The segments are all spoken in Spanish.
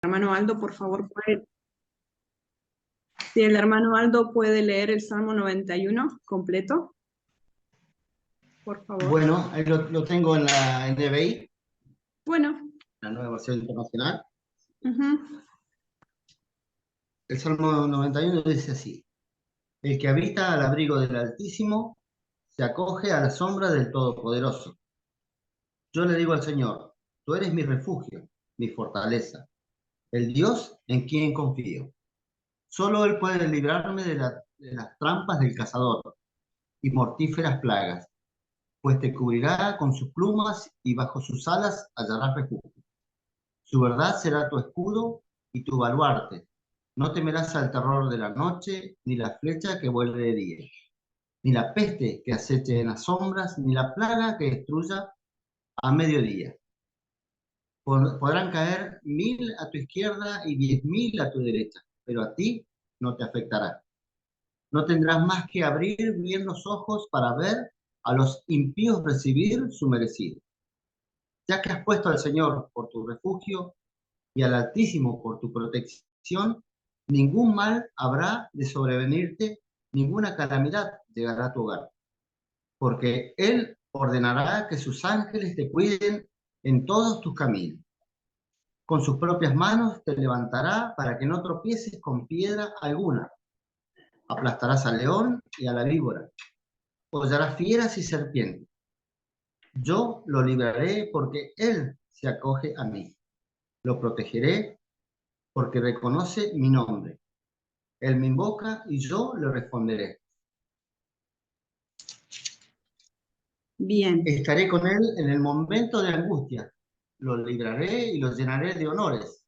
Hermano Aldo, por favor, si el hermano Aldo puede leer el Salmo 91 completo, por favor. Bueno, ahí lo tengo en la NBI, Bueno. la nueva versión internacional. Uh-huh. El Salmo 91 dice así: El que habita al abrigo del Altísimo se acoge a la sombra del Todopoderoso. Yo le digo al Señor, tú eres mi refugio, mi fortaleza, el Dios en quien confío. Solo Él puede librarme de las trampas del cazador y mortíferas plagas, pues te cubrirá con sus plumas y bajo sus alas hallarás refugio. Su verdad será tu escudo y tu baluarte. No temerás al terror de la noche, ni la flecha que vuele de día, ni la peste que aceche en las sombras, ni la plaga que destruya a mediodía. Podrán caer 1000 a tu izquierda y 10.000 a tu derecha, pero a ti no te afectará. No tendrás más que abrir bien los ojos para ver a los impíos recibir su merecido. Ya que has puesto al Señor por tu refugio y al Altísimo por tu protección, ningún mal habrá de sobrevenirte, ninguna calamidad llegará a tu hogar, porque Él ordenará que sus ángeles te cuiden en todos tus caminos. Con sus propias manos te levantará para que no tropieces con piedra alguna. Aplastarás al león y a la víbora, hollarás fieras y serpientes. Yo lo libraré porque Él se acoge a mí. Lo protegeré porque reconoce mi nombre. Él me invoca y yo le responderé. Bien. Estaré con él en el momento de angustia. Lo libraré y lo llenaré de honores.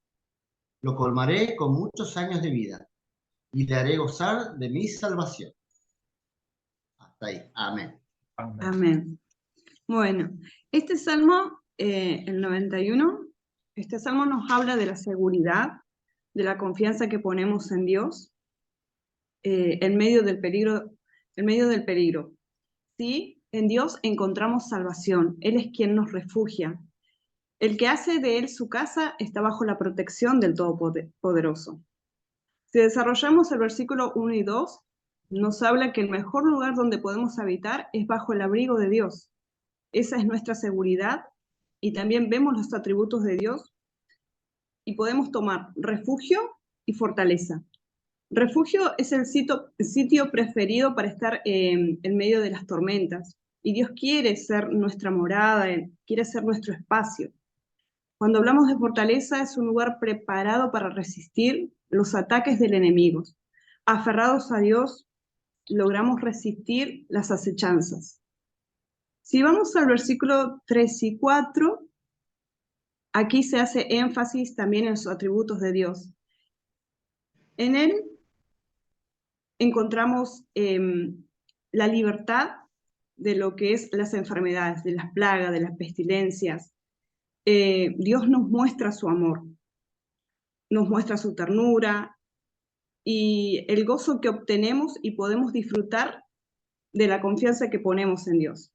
Lo colmaré con muchos años de vida y le haré gozar de mi salvación. Hasta ahí. Amén. Amén. Bueno, este salmo, el 91, este salmo nos habla de la seguridad, de la confianza que ponemos en Dios en medio del peligro, en medio del peligro. Sí, en Dios encontramos salvación. Él es quien nos refugia. El que hace de él su casa está bajo la protección del Todopoderoso. Si desarrollamos el versículo 1 y 2, nos habla que el mejor lugar donde podemos habitar es bajo el abrigo de Dios. Esa es nuestra seguridad y también vemos los atributos de Dios y podemos tomar refugio y fortaleza. Refugio es el sitio preferido para estar en medio de las tormentas y Dios quiere ser nuestra morada, quiere ser nuestro espacio. Cuando hablamos de fortaleza es un lugar preparado para resistir los ataques del enemigo. Aferrados a Dios, logramos resistir las acechanzas. Si vamos al versículo 3 y 4, aquí se hace énfasis también en los atributos de Dios. En él encontramos la libertad de lo que es las enfermedades, de las plagas, de las pestilencias. Dios nos muestra su amor, nos muestra su ternura y el gozo que obtenemos y podemos disfrutar de la confianza que ponemos en Dios.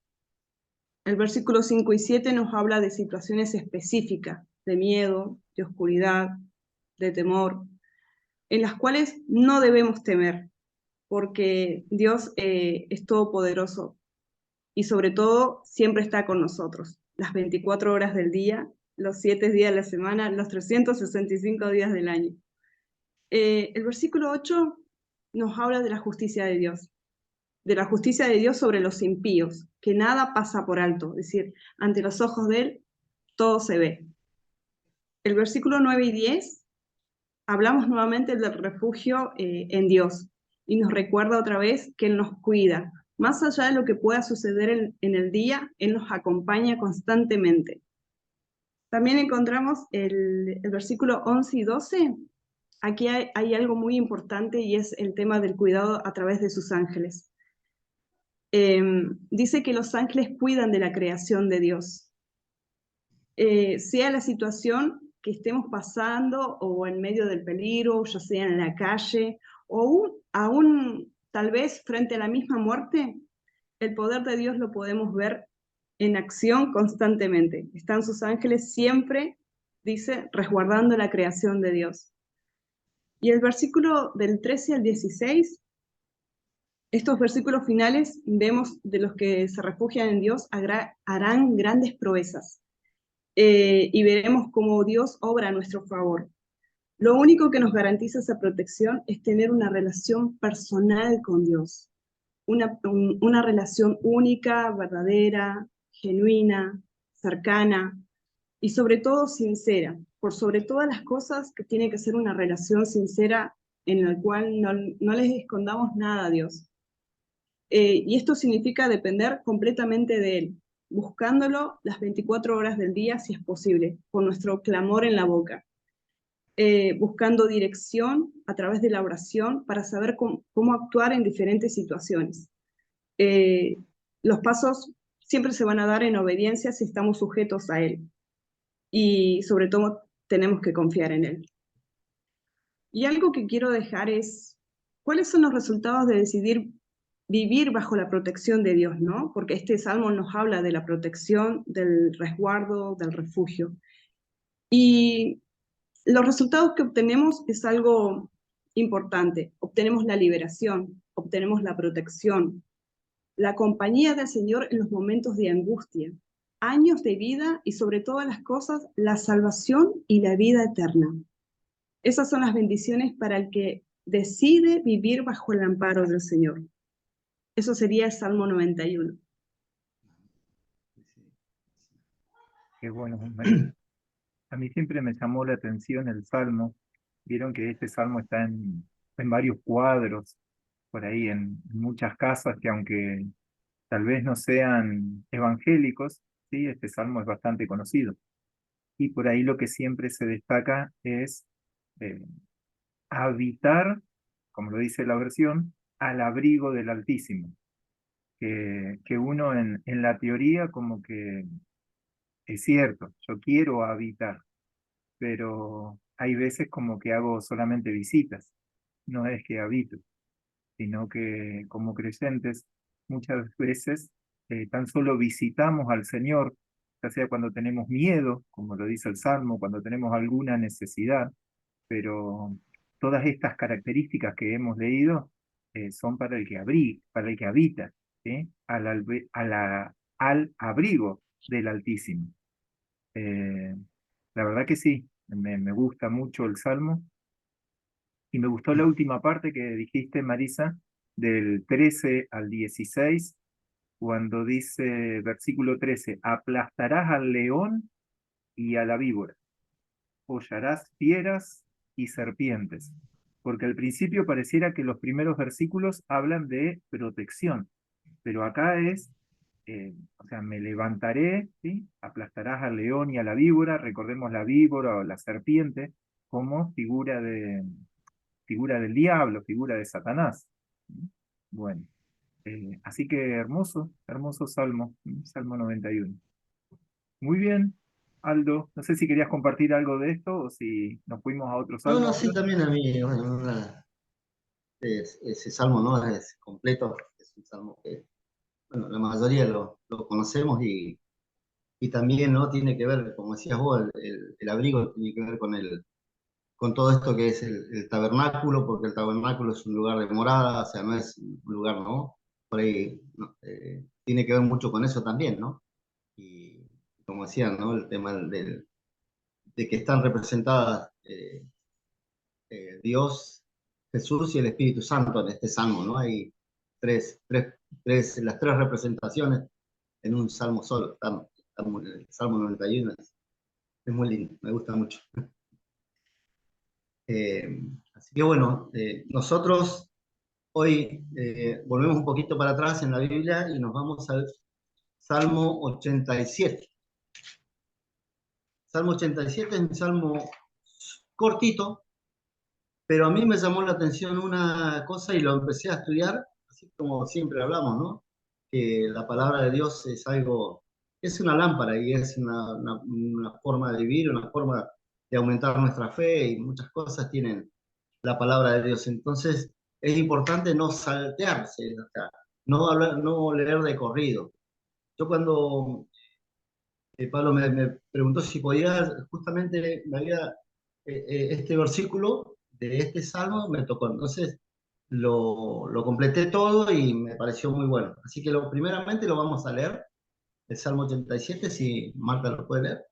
El versículo 5 y 7 nos habla de situaciones específicas, de miedo, de oscuridad, de temor, en las cuales no debemos temer, porque Dios es todopoderoso y sobre todo siempre está con nosotros, las 24 horas del día, los 7 días de la semana, los 365 días del año. El versículo 8 nos habla de la justicia de Dios sobre los impíos, que nada pasa por alto, es decir, ante los ojos de Él todo se ve. El versículo 9 y 10 hablamos nuevamente del refugio en Dios y nos recuerda otra vez que Él nos cuida. Más allá de lo que pueda suceder en el día, Él nos acompaña constantemente. También encontramos el versículo 11 y 12. Aquí hay algo muy importante y es el tema del cuidado a través de sus ángeles. Dice que los ángeles cuidan de la creación de Dios. Sea la situación que estemos pasando o en medio del peligro, ya sea en la calle, o aún tal vez frente a la misma muerte, el poder de Dios lo podemos ver en acción constantemente. Están sus ángeles siempre dice, resguardando la creación de Dios. Y el versículo del 13 al 16, estos versículos finales, vemos de los que se refugian en Dios harán grandes proezas. Y veremos cómo Dios obra a nuestro favor. Lo único que nos garantiza esa protección es tener una relación personal con Dios, una relación única, verdadera, genuina, cercana y sobre todo sincera. Por sobre todas las cosas, que tiene que ser una relación sincera en la cual no les escondamos nada a Dios. Y esto significa depender completamente de Él, buscándolo las 24 horas del día si es posible, con nuestro clamor en la boca. Buscando dirección a través de la oración para saber cómo actuar en diferentes situaciones. Los pasos siempre se van a dar en obediencia si estamos sujetos a Él. Y sobre todo tenemos que confiar en Él. Y algo que quiero dejar es, ¿cuáles son los resultados de decidir vivir bajo la protección de Dios, ¿no? Porque este salmo nos habla de la protección, del resguardo, del refugio. Y los resultados que obtenemos es algo importante. Obtenemos la liberación, obtenemos la protección, la compañía del Señor en los momentos de angustia, años de vida y sobre todas las cosas, la salvación y la vida eterna. Esas son las bendiciones para el que decide vivir bajo el amparo del Señor. Eso sería el Salmo 91. Qué bueno, María. A mí siempre me llamó la atención el Salmo. Vieron que este Salmo está en varios cuadros, por ahí en muchas casas que aunque tal vez no sean evangélicos, sí, este Salmo es bastante conocido. Y por ahí lo que siempre se destaca es eh, habitar, como lo dice la versión, al abrigo del Altísimo. Que uno en la teoría como que es cierto, yo quiero habitar, pero hay veces como que hago solamente visitas, no es que habito, sino que como creyentes muchas veces tan solo visitamos al Señor, ya sea cuando tenemos miedo, como lo dice el Salmo, cuando tenemos alguna necesidad, pero todas estas características que hemos leído son para el que habita, ¿sí? Al abrigo del Altísimo. Eh, la verdad que sí, me gusta mucho el Salmo y me gustó la última parte que dijiste, Marisa, del 13 al 16, cuando dice, versículo 13, aplastarás al león y a la víbora, hollarás fieras y serpientes. Porque al principio pareciera que los primeros versículos hablan de protección, pero acá es, o sea, me levantaré, ¿sí? Aplastarás al león y a la víbora, recordemos la víbora o la serpiente como figura del diablo, figura de Satanás. Bueno, así que hermoso, hermoso salmo, Salmo 91. Muy bien, Aldo, no sé si querías compartir algo de esto o si nos fuimos a otro No, salmo no, ahora. sí, también a mí, bueno, ese salmo no es completo, es un salmo que, bueno, la mayoría lo conocemos y también, ¿no? Tiene que ver, como decías vos, el abrigo tiene que ver con todo esto que es el tabernáculo, porque el tabernáculo es un lugar de morada, o sea, no es un lugar, ¿no? Por ahí, ¿no? Tiene que ver mucho con eso también, ¿no? Y como decían, ¿no? El tema de que están representadas Dios, Jesús y el Espíritu Santo en este salmo, ¿no? Hay las tres representaciones en un salmo solo. El Salmo 91 es muy lindo, me gusta mucho. Así que bueno, nosotros hoy volvemos un poquito para atrás en la Biblia y nos vamos al Salmo 87. Salmo 87 es un salmo cortito, pero a mí me llamó la atención una cosa y lo empecé a estudiar, así como siempre hablamos, ¿no? Que la palabra de Dios es algo, es una lámpara y es una forma de vivir, una forma de aumentar nuestra fe y muchas cosas tienen la palabra de Dios. Entonces es importante no saltearse, o sea, no leer de corrido. Yo cuando Pablo me preguntó si podía, justamente este versículo de este salmo me tocó, entonces lo completé todo y me pareció muy bueno. Así que primeramente lo vamos a leer, el Salmo 87, si Marta lo puede leer.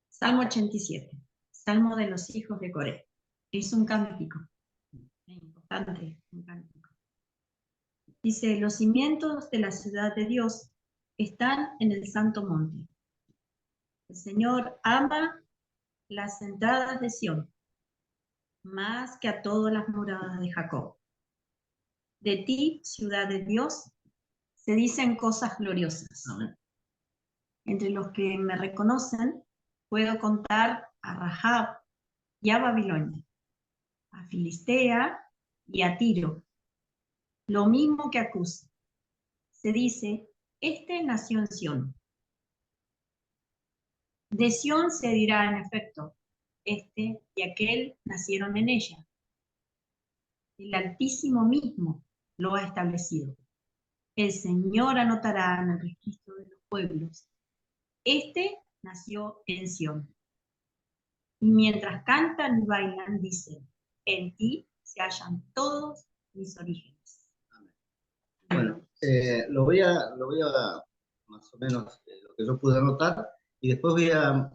Salmo 87, Salmo de los hijos de Coré. Es un cántico, es importante, un cántico. Dice, los cimientos de la ciudad de Dios están en el santo monte. El Señor ama las entradas de Sión, más que a todas las moradas de Jacob. De ti, ciudad de Dios, se dicen cosas gloriosas. Amén. Entre los que me reconocen, puedo contar a Rahab y a Babilonia, a Filistea y a Tiro, lo mismo que a Cus. Se dice, este nació en Sión. De Sión se dirá en efecto, este y aquel nacieron en ella. El Altísimo mismo lo ha establecido. El Señor anotará en el registro de los pueblos. Este nació en Sión. Y mientras cantan y bailan, dicen, en ti se hallan todos mis orígenes. Bueno, lo voy a más o menos lo que yo pude anotar, y después voy a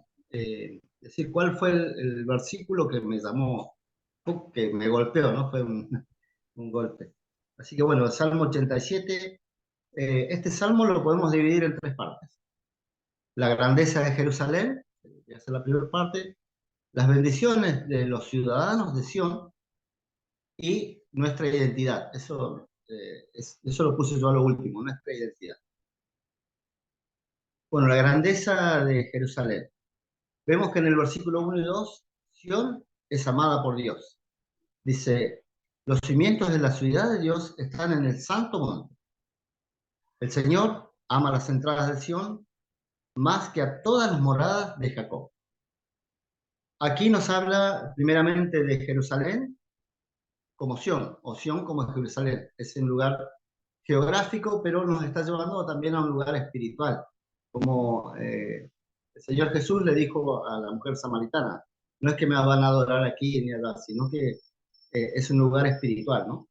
decir cuál fue el versículo que me llamó, que me golpeó, ¿no? Fue un golpe. Así que bueno, el Salmo 87, este salmo lo podemos dividir en tres partes. La grandeza de Jerusalén, que es la primera parte, las bendiciones de los ciudadanos de Sión y nuestra identidad. Eso lo puse yo a lo último, nuestra identidad. Bueno, la grandeza de Jerusalén. Vemos que en el versículo 1 y 2, Sión es amada por Dios. Dice, los cimientos de la ciudad de Dios están en el santo monte. El Señor ama las entradas de Sión más que a todas las moradas de Jacob. Aquí nos habla primeramente de Jerusalén como Sión, o Sión como Jerusalén. Es un lugar geográfico, pero nos está llevando también a un lugar espiritual. Como el Señor Jesús le dijo a la mujer samaritana, no es que me van a adorar aquí ni allá, sino que es un lugar espiritual, ¿no?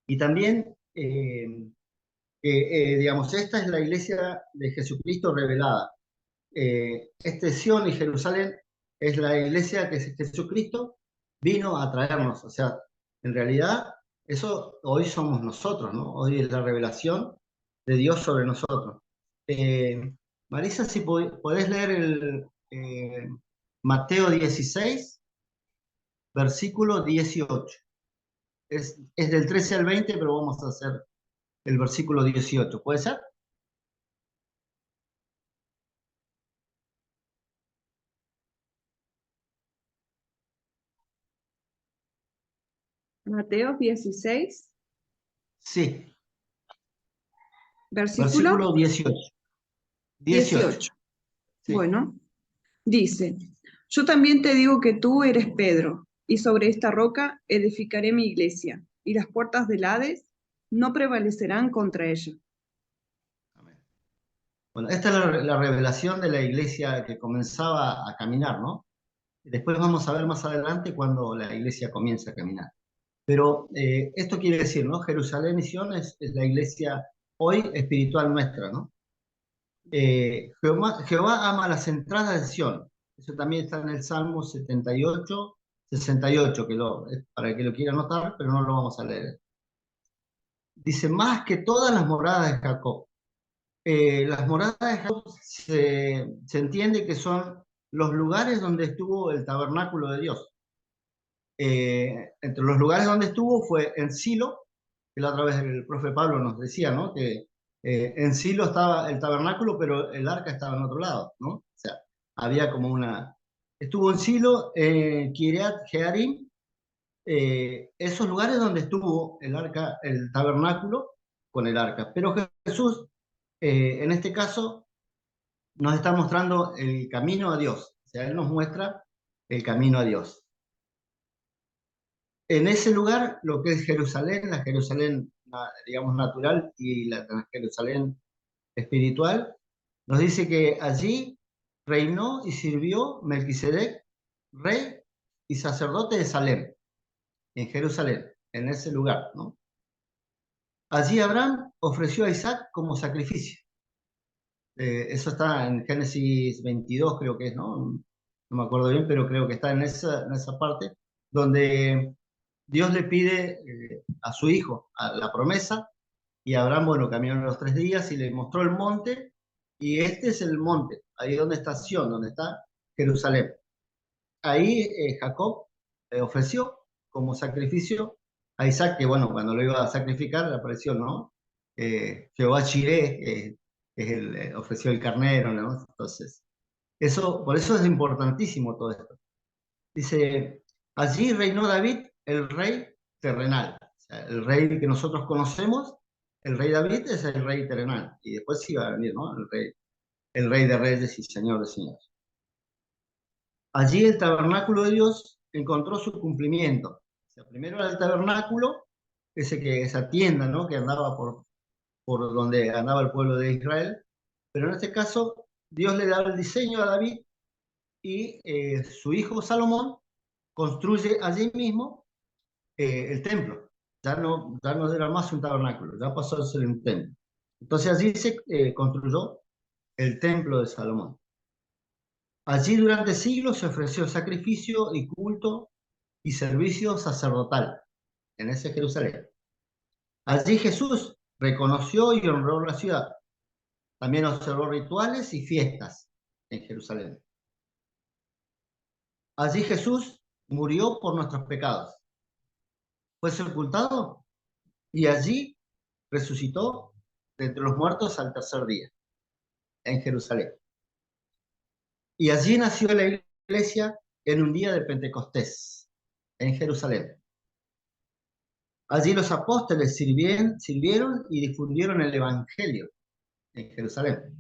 Y también, digamos, esta es la iglesia de Jesucristo revelada. Este Sion y Jerusalén es la iglesia que Jesucristo vino a traernos. O sea, en realidad, eso hoy somos nosotros, ¿no? Hoy es la revelación de Dios sobre nosotros. Marisa, si podés leer el Mateo 16, versículo 18. Es del 13 al 20, pero vamos a hacer el versículo 18. ¿Puede ser? Mateo 16, Sí, versículo versículo 18. 18. Sí. Bueno, dice, yo también te digo que tú eres Pedro, y sobre esta roca edificaré mi iglesia, y las puertas del Hades no prevalecerán contra ella. Bueno, esta es la revelación de la iglesia que comenzaba a caminar, ¿no? Después vamos a ver más adelante cuando la iglesia comienza a caminar. Pero esto quiere decir, ¿no? Jerusalén y Sion es la iglesia hoy espiritual nuestra, ¿no? Jehová ama las entradas de Sion. Eso también está en el Salmo 78, 68, es para el que lo quiera anotar, pero no lo vamos a leer. Dice, más que todas las moradas de Jacob. Las moradas de Jacob se entiende que son los lugares donde estuvo el tabernáculo de Dios. Entre los lugares donde estuvo fue en Silo, que la otra vez el profe Pablo nos decía, ¿no? Que en Silo estaba el tabernáculo, pero el arca estaba en otro lado, ¿no? O sea, había como una... Estuvo en Silo, Kiriat Jearim, esos lugares donde estuvo el arca, el tabernáculo con el arca. Pero Jesús, en este caso, nos está mostrando el camino a Dios. O sea, Él nos muestra el camino a Dios. En ese lugar, lo que es Jerusalén, la Jerusalén, digamos, natural y la Jerusalén espiritual, nos dice que allí reinó y sirvió Melquisedec, rey y sacerdote de Salem, en Jerusalén, en ese lugar, ¿no? Allí Abraham ofreció a Isaac como sacrificio. Eso está en Génesis 22, creo que es, ¿no? No me acuerdo bien, pero creo que está en esa parte, donde Dios le pide a su hijo a la promesa, y Abraham, bueno, caminó los 3 días y le mostró el monte, y este es el monte, ahí donde está Sión, donde está Jerusalén. Ahí Jacob ofreció como sacrificio a Isaac, que bueno, cuando lo iba a sacrificar le apareció, ¿no? Jehová Jireh, ofreció el carnero, ¿no? Entonces, por eso es importantísimo todo esto. Dice, allí reinó David, el rey terrenal. O sea, el rey que nosotros conocemos, el rey David es el rey terrenal. Y después sí va a venir, ¿no? El rey de reyes y señor de señores. Allí el tabernáculo de Dios encontró su cumplimiento. O sea, primero era el tabernáculo, esa tienda, ¿no? Que andaba por donde andaba el pueblo de Israel. Pero en este caso, Dios le da el diseño a David y su hijo Salomón construye allí mismo el templo. Ya no era más un tabernáculo, ya pasó a ser un templo. Entonces allí se construyó el templo de Salomón. Allí durante siglos se ofreció sacrificio y culto y servicio sacerdotal en ese Jerusalén. Allí Jesús reconoció y honró la ciudad. También observó rituales y fiestas en Jerusalén. Allí Jesús murió por nuestros pecados. Fue sepultado y allí resucitó de entre los muertos al tercer día, en Jerusalén. Y allí nació la iglesia en un día de Pentecostés, en Jerusalén. Allí los apóstoles sirvieron y difundieron el Evangelio en Jerusalén.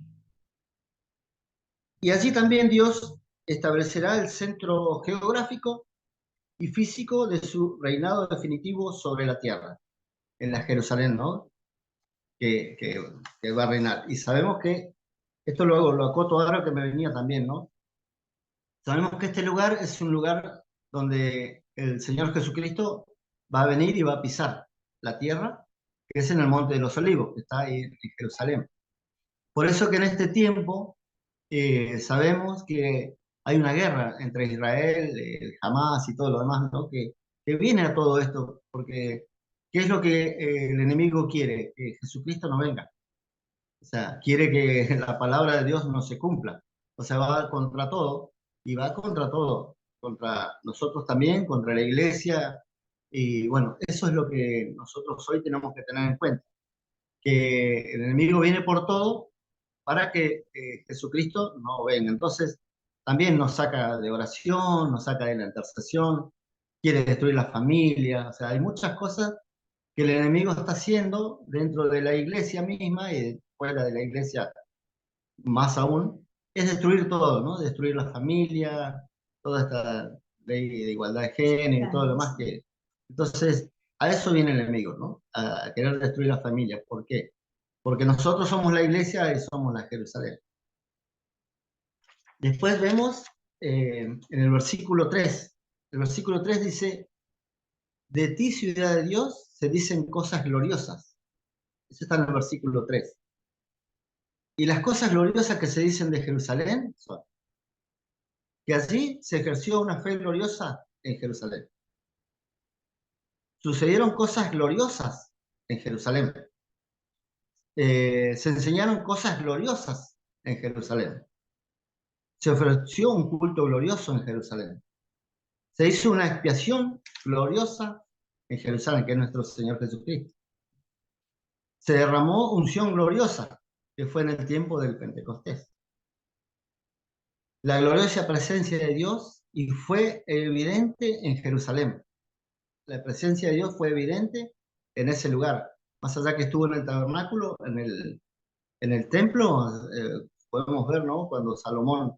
Y allí también Dios establecerá el centro geográfico y físico de su reinado definitivo sobre la tierra, en la Jerusalén, ¿no? Que va a reinar. Y sabemos que, esto lo acoto ahora que me venía también, ¿no? Sabemos que este lugar es un lugar donde el Señor Jesucristo va a venir y va a pisar la tierra, que es en el Monte de los Olivos, que está ahí en Jerusalén. Por eso que en este tiempo sabemos que hay una guerra entre Israel, Hamás y todo lo demás, ¿no? Que viene a todo esto, porque ¿qué es lo que el enemigo quiere? Que Jesucristo no venga. O sea, quiere que la palabra de Dios no se cumpla. O sea, va contra todo, y va contra todo, contra nosotros también, contra la iglesia. Y bueno, eso es lo que nosotros hoy tenemos que tener en cuenta, que el enemigo viene por todo para que Jesucristo no venga. Entonces, también nos saca de oración, nos saca de la intercesión, quiere destruir la familia. O sea, hay muchas cosas que el enemigo está haciendo dentro de la iglesia misma y fuera de la iglesia más aún, es destruir todo, ¿no? Destruir la familia, toda esta ley de igualdad de género y todo lo demás que... Entonces, a eso viene el enemigo, ¿no? A querer destruir la familia. ¿Por qué? Porque nosotros somos la iglesia y somos la Jerusalén. Después vemos en el versículo 3. El versículo 3 dice, de ti, ciudad de Dios, se dicen cosas gloriosas. Eso está en el versículo 3. Y las cosas gloriosas que se dicen de Jerusalén son que allí se ejerció una fe gloriosa en Jerusalén. Sucedieron cosas gloriosas en Jerusalén. Se enseñaron cosas gloriosas en Jerusalén. Se ofreció un culto glorioso en Jerusalén. Se hizo una expiación gloriosa en Jerusalén, que es nuestro Señor Jesucristo. Se derramó unción gloriosa, que fue en el tiempo del Pentecostés. La gloriosa presencia de Dios y fue evidente en Jerusalén. La presencia de Dios fue evidente en ese lugar. Más allá que estuvo en el tabernáculo, en el templo, podemos ver, ¿no? Cuando Salomón,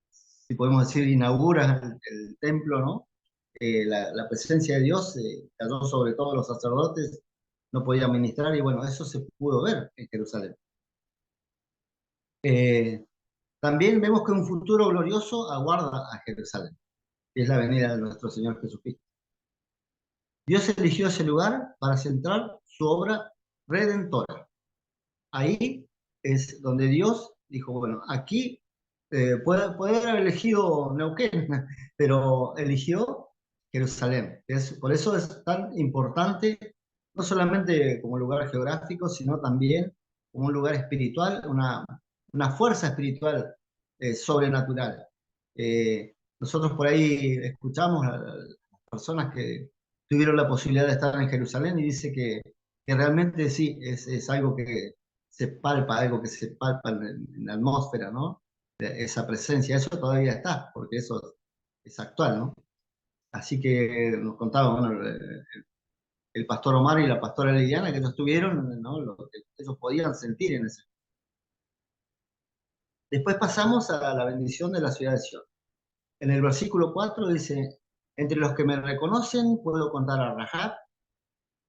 si podemos decir, inaugura el templo, ¿no? La presencia de Dios cayó sobre todos los sacerdotes, no podían ministrar, y bueno, eso se pudo ver en Jerusalén. También vemos que un futuro glorioso aguarda a Jerusalén, que es la venida de nuestro Señor Jesucristo. Dios eligió ese lugar para centrar su obra redentora. Ahí es donde Dios dijo, bueno, aquí puede haber elegido Neuquén, pero eligió Jerusalén. Por eso es tan importante, no solamente como lugar geográfico, sino también como un lugar espiritual, una fuerza espiritual sobrenatural. Nosotros por ahí escuchamos a las personas que tuvieron la posibilidad de estar en Jerusalén y dice que realmente sí, es algo que se palpa, algo que se palpa en la atmósfera, ¿no? Esa presencia, eso todavía está, porque eso es actual, ¿no? Así que nos contaba, bueno, el pastor Omar y la pastora Liliana que ellos tuvieron, ¿no? Lo que ellos podían sentir en ese. Después pasamos a la bendición de la ciudad de Sion. En el versículo 4 dice, entre los que me reconocen puedo contar a Rahab.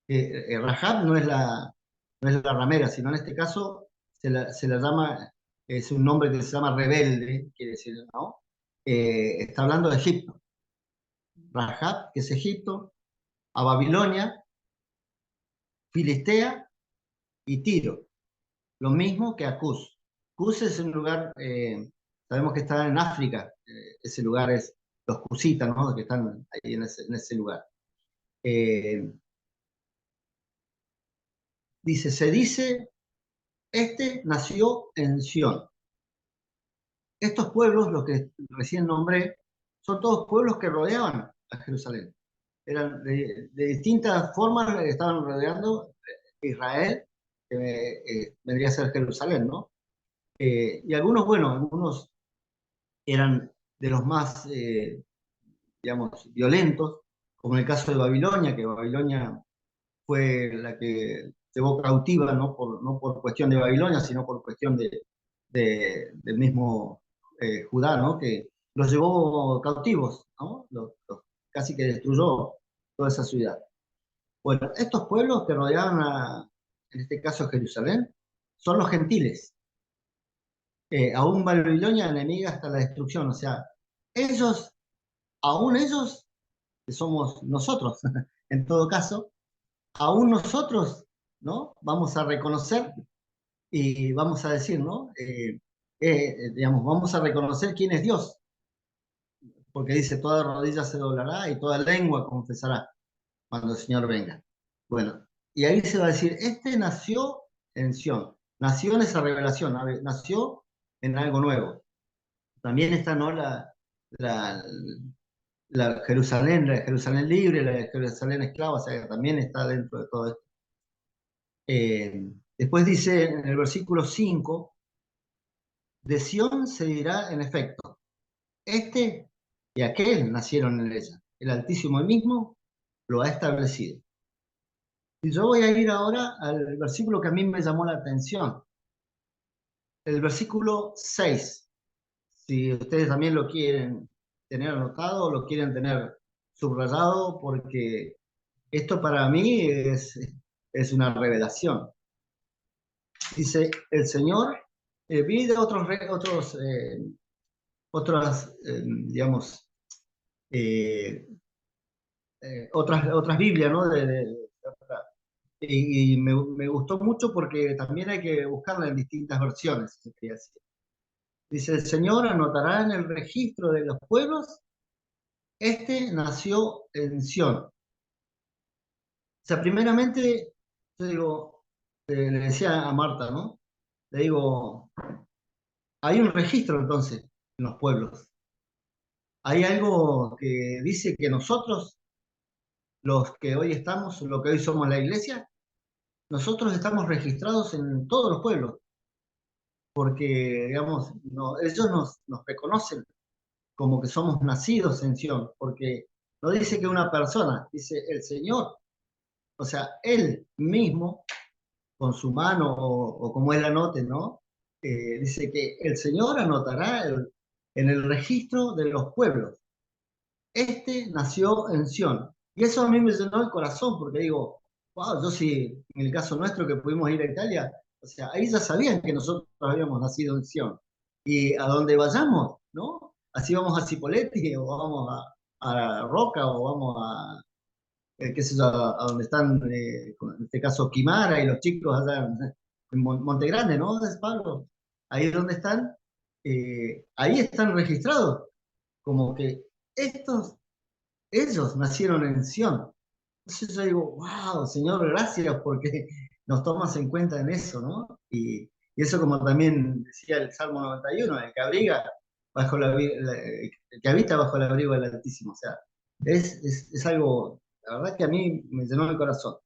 Rahab no es la ramera, sino en este caso se la llama, es un nombre que se llama rebelde, quiere decir, ¿no? Está hablando de Egipto. Rahab, que es Egipto, a Babilonia, Filistea y Tiro. Lo mismo que a Cus. Cus es un lugar, sabemos que está en África, ese lugar es los cusitas, ¿no? Que están ahí en ese lugar. Se dice, este nació en Sión. Estos pueblos, los que recién nombré, son todos pueblos que rodeaban a Jerusalén. Eran de distintas formas, estaban rodeando Israel, que vendría a ser Jerusalén, ¿no? Y algunos, bueno, algunos eran de los más, digamos, violentos, como en el caso de Babilonia, que Babilonia fue la que llevó cautiva, no por cuestión de Babilonia, sino por cuestión del mismo Judá, ¿no? Que los llevó cautivos, ¿no? Casi que destruyó toda esa ciudad. Bueno, estos pueblos que rodeaban en este caso Jerusalén, son los gentiles. Aún Babilonia enemiga hasta la destrucción, o sea, ellos, aún ellos, que somos nosotros, en todo caso, aún nosotros, ¿no? Vamos a reconocer y vamos a decir, ¿no? Digamos, vamos a reconocer quién es Dios, porque dice, toda rodilla se doblará y toda lengua confesará cuando el Señor venga. Bueno, y ahí se va a decir, este nació en Sión, nació en esa revelación, nació en algo nuevo. También está, ¿no? La, la Jerusalén libre, la Jerusalén esclava, o sea, que también está dentro de todo esto. Después dice en el versículo 5, de Sión se dirá en efecto, este y aquel nacieron en ella, el Altísimo mismo lo ha establecido. Y yo voy a ir ahora al versículo que a mí me llamó la atención, el versículo 6. Si ustedes también lo quieren tener anotado, lo quieren tener subrayado, porque esto para mí es una revelación. Dice, el Señor, vi de otras, digamos, otras Biblias, ¿no? Y me gustó mucho porque también hay que buscarla en distintas versiones, se quería decir. Dice, el Señor anotará en el registro de los pueblos, este nació en Sión. O sea, primeramente, yo digo, le decía a Marta, ¿no? Le digo, hay un registro entonces en los pueblos. Hay algo que dice que nosotros, los que hoy estamos, lo que hoy somos la iglesia, nosotros estamos registrados en todos los pueblos, porque, digamos, ellos nos reconocen como que somos nacidos en Sion, porque no dice que una persona, dice el Señor, o sea, Él mismo, con su mano, o como Él anote, ¿no? Dice que el Señor anotará en el registro de los pueblos. Este nació en Sion. Y eso a mí me llenó el corazón, porque digo, wow, yo sí, en el caso nuestro que pudimos ir a Italia, O sea, ahí ya sabían que nosotros habíamos nacido en Sion. Y a donde vayamos, ¿no? Así vamos a Cipolletti, o vamos a Roca, o vamos a, qué sé yo, a donde están, en este caso, Quimara y los chicos allá en Monte Grande, ¿no? Es Pablo. Ahí es donde están, ahí están registrados, como que ellos nacieron en Sion. Entonces yo digo, wow, Señor, gracias porque nos tomas en cuenta en eso, ¿no? Y eso como también decía el Salmo 91, el que abriga el que habita bajo el abrigo del Altísimo. O sea, es algo, la verdad que a mí me llenó el corazón.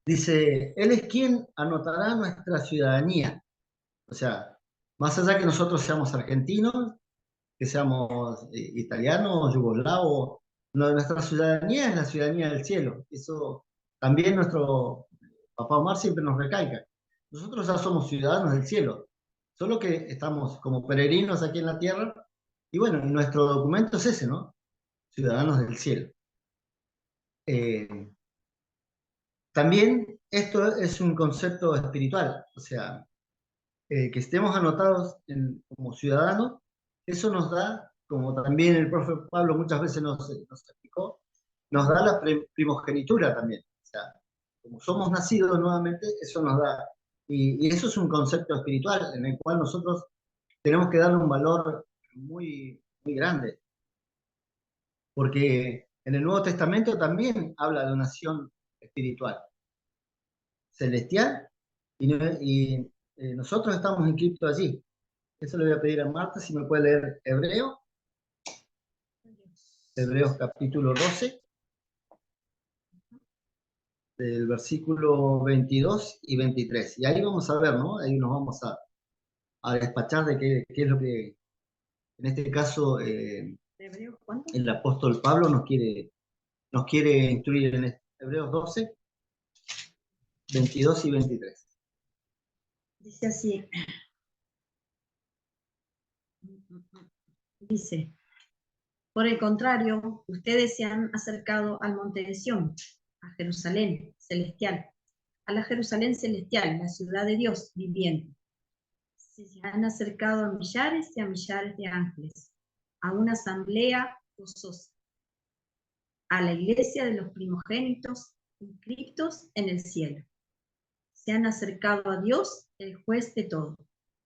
Dice, Él es quien anotará nuestra ciudadanía. O sea, más allá que nosotros seamos argentinos, que seamos italianos, yugoslavos, nuestra ciudadanía es la ciudadanía del cielo. Eso también nuestro papá Omar siempre nos recalca. Nosotros ya somos ciudadanos del cielo, solo que estamos como peregrinos aquí en la tierra, y bueno, nuestro documento es ese, ¿no? Ciudadanos del cielo. Eh, También esto es un concepto espiritual, o sea, que estemos anotados como ciudadanos, eso nos da, como también el profe Pablo muchas veces nos explicó, nos da la primogenitura también. O sea, como somos nacidos nuevamente, eso nos da, y eso es un concepto espiritual en el cual nosotros tenemos que darle un valor muy, muy grande, porque en el Nuevo Testamento también habla de una nación espiritual, celestial, y nosotros estamos inscritos allí. Eso le voy a pedir a Marta si me puede leer Hebreos capítulo 12, del versículo 22 y 23. Y ahí vamos a ver, ¿no? Ahí nos vamos a despachar de qué es lo que, en este caso, el apóstol Pablo nos quiere instruir en Hebreos 12, 22 y 23. Dice así. Dice, por el contrario, ustedes se han acercado al monte de Sión, a Jerusalén celestial, a la Jerusalén celestial, la ciudad de Dios viviente. Se han acercado a millares y a millares de ángeles, a una asamblea gozosa, a la iglesia de los primogénitos inscritos en el cielo. Se han acercado a Dios, el juez de todo,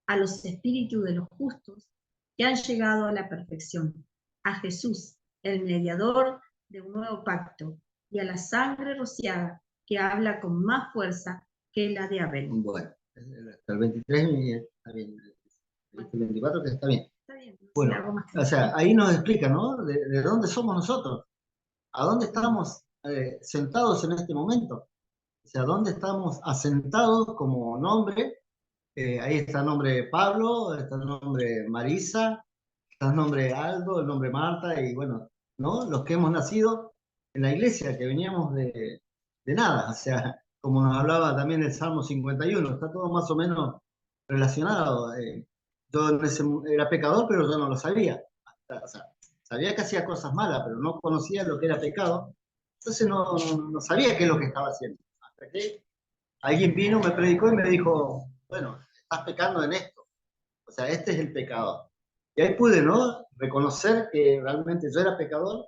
a los espíritus de los justos que han llegado a la perfección, a Jesús, el mediador de un nuevo pacto, y a la sangre rociada que habla con más fuerza que la de Abel. Bueno, hasta el 23 está bien. El 24 que está bien. Está bien, Bueno, o sea, ahí nos explica, ¿no? De dónde somos nosotros, a dónde estamos sentados en este momento. O sea, dónde estamos asentados como nombre. Ahí está el nombre de Pablo, está el nombre de Marisa, está el nombre de Aldo, el nombre de Marta, y bueno, ¿no? Los que hemos nacido en la iglesia, que veníamos de nada. O sea, como nos hablaba también el Salmo 51, está todo más o menos relacionado. Yo era pecador, pero yo no lo sabía. O sea, sabía que hacía cosas malas, pero no conocía lo que era pecado. Entonces no sabía qué es lo que estaba haciendo. Hasta que alguien vino, me predicó y me dijo, bueno, estás pecando en esto. O sea, este es el pecado. Y ahí pude, ¿no? Reconocer que realmente yo era pecador,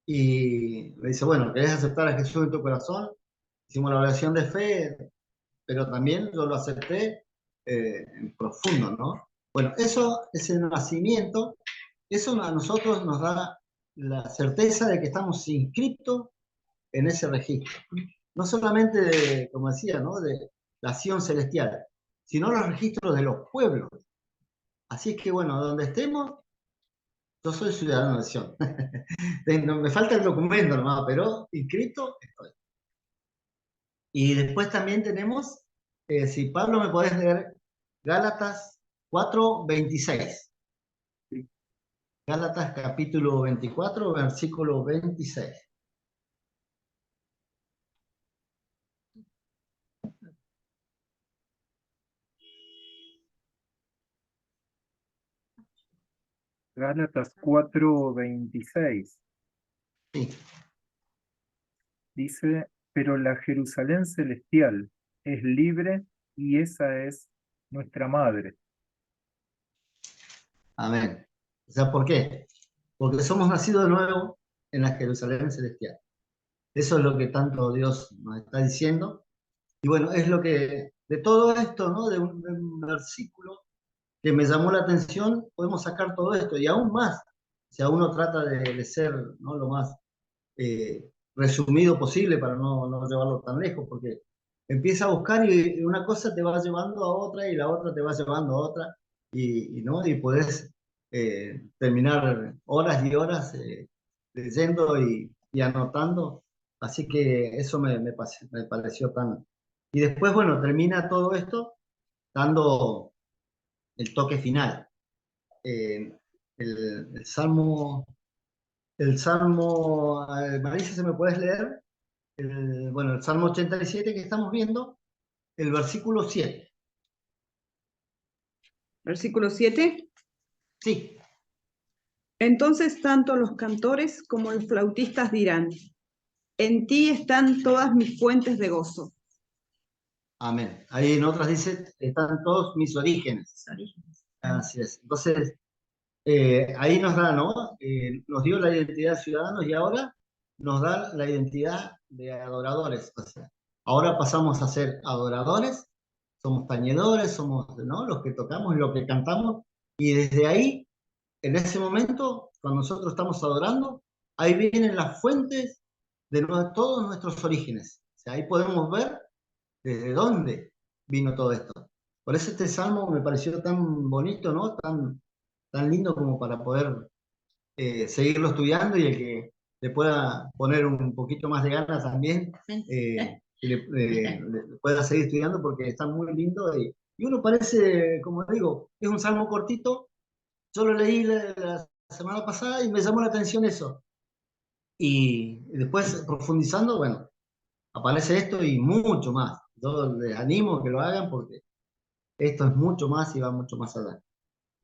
y me dice, bueno, ¿querés aceptar a Jesús en tu corazón? Hicimos la oración de fe, pero también yo lo acepté en profundo, ¿no? Bueno, eso es el nacimiento, eso a nosotros nos da la certeza de que estamos inscritos en ese registro. No solamente de, como decía, ¿no? De la Sion celestial, sino los registros de los pueblos. Así es que, bueno, donde estemos, yo soy ciudadano de Sion. Me falta el documento nomás, pero inscrito estoy. Y después también tenemos, si Pablo me podés leer, Gálatas 4:26. Sí. Gálatas capítulo 24, versículo 26. Gálatas 4:26 Sí. dice, pero la Jerusalén celestial es libre y esa es nuestra madre. Amén. O sea, ¿por qué? Porque somos nacidos de nuevo en la Jerusalén celestial. Eso es lo que tanto Dios nos está diciendo. Y bueno, es lo que, de todo esto, ¿no? De un versículo que me llamó la atención, podemos sacar todo esto y aún más. O sea, uno trata de ser, ¿no? Lo más resumido posible para no llevarlo tan lejos, porque empieza a buscar y una cosa te va llevando a otra y la otra te va llevando a otra ¿no? Y puedes terminar horas y horas leyendo y anotando. Así que eso me pareció tan... Y después, bueno, termina todo esto dando el toque final. Eh, el Salmo, Marisa, ¿se me puedes leer? Bueno, el Salmo 87 que estamos viendo, el versículo 7. Versículo 7. Sí, Entonces tanto los cantores como los flautistas dirán, en ti están todas mis fuentes de gozo. amén. Ahí en otras dice, están todos mis orígenes. Los orígenes. Así es. Entonces, ahí nos da, ¿no? Nos dio la identidad de ciudadanos y ahora nos da la identidad de adoradores. O sea, ahora pasamos a ser adoradores, somos tañedores, somos, ¿no? Los que tocamos y los que cantamos, y desde ahí, en ese momento, cuando nosotros estamos adorando, ahí vienen las fuentes de todos nuestros orígenes. O sea, ahí podemos ver desde dónde vino todo esto. Por eso este salmo me pareció tan bonito, ¿no? Tan lindo como para poder seguirlo estudiando y el que le pueda poner un poquito más de ganas también, que le pueda seguir estudiando porque está muy lindo y uno parece, como digo, es un salmo cortito. Yo lo leí la semana pasada y me llamó la atención eso. Y después profundizando, bueno, aparece esto y mucho más. Yo les animo a que lo hagan porque esto es mucho más y va mucho más allá.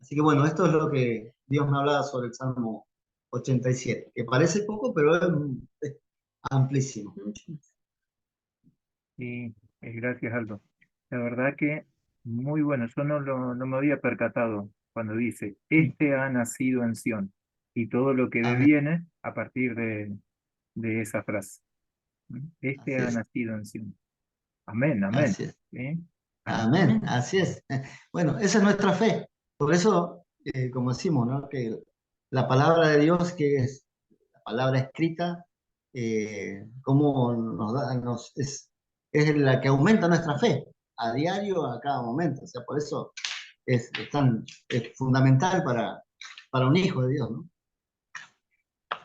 Así que bueno, esto es lo que Dios me hablaba sobre el Salmo 87, que parece poco, pero es amplísimo. Mucho más. Y gracias, Aldo. La verdad que muy bueno. Yo no me había percatado cuando dice, este ha nacido en Sión, y todo lo que Amén. deviene a partir de esa frase. Este Así ha es, nacido en Sión. Amén, amén. así es. ¿Sí? Amén, así es. Bueno, esa es nuestra fe. Por eso, como decimos, ¿no? Que la palabra de Dios, que es la palabra escrita, como nos da, es la que aumenta nuestra fe a diario, a cada momento. O sea, por eso es fundamental para un hijo de Dios, ¿no?